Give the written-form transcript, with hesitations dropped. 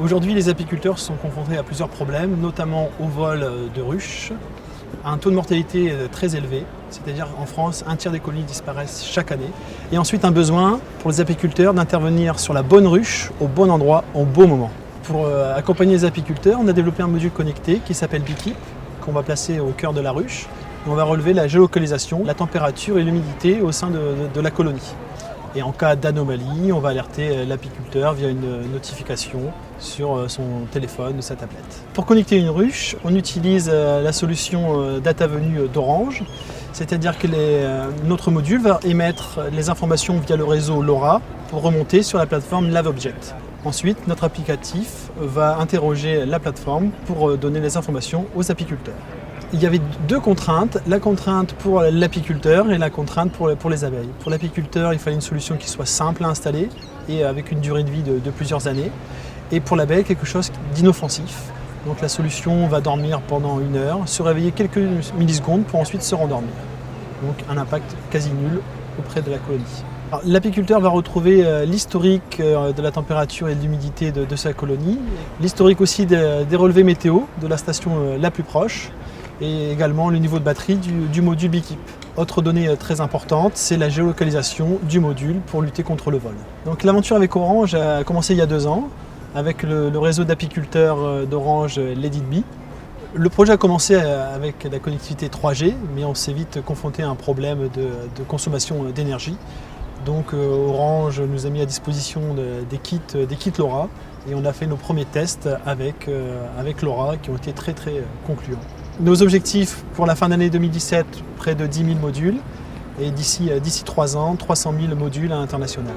Aujourd'hui, les apiculteurs sont confrontés à plusieurs problèmes, notamment au vol de ruches, à un taux de mortalité très élevé, c'est-à-dire en France, un tiers des colonies disparaissent chaque année. Et ensuite, un besoin pour les apiculteurs d'intervenir sur la bonne ruche, au bon endroit, au bon moment. Pour accompagner les apiculteurs, on a développé un module connecté qui s'appelle Beekeep, qu'on va placer au cœur de la ruche. Et on va relever la géolocalisation, la température et l'humidité au sein de la colonie. Et en cas d'anomalie, on va alerter l'apiculteur via une notification sur son téléphone ou sa tablette. Pour connecter une ruche, on utilise la solution DataVenue d'Orange, c'est-à-dire que notre module va émettre les informations via le réseau LoRa pour remonter sur la plateforme LaveObject. Ensuite, notre applicatif va interroger la plateforme pour donner les informations aux apiculteurs. Il y avait deux contraintes, la contrainte pour l'apiculteur et la contrainte pour les abeilles. Pour l'apiculteur, il fallait une solution qui soit simple à installer et avec une durée de vie de plusieurs années. Et pour l'abeille, quelque chose d'inoffensif. Donc la solution va dormir pendant 1 heure, se réveiller quelques millisecondes pour ensuite se rendormir. Donc un impact quasi nul auprès de la colonie. L'apiculteur va retrouver l'historique de la température et de l'humidité de sa colonie, l'historique aussi des relevés météo de la station la plus proche, et également le niveau de batterie du module Beekeep. Autre donnée très importante, c'est la géolocalisation du module pour lutter contre le vol. Donc l'aventure avec Orange a commencé il y a 2 ans, avec le réseau d'apiculteurs d'Orange Let It Be. Le projet a commencé avec la connectivité 3G, mais on s'est vite confronté à un problème de consommation d'énergie. Donc Orange nous a mis à disposition des kits LoRa, et on a fait nos premiers tests avec LoRa qui ont été très concluants. Nos objectifs pour la fin d'année 2017, près de 10 000 modules, et d'ici 3 ans, 300 000 modules à l'international.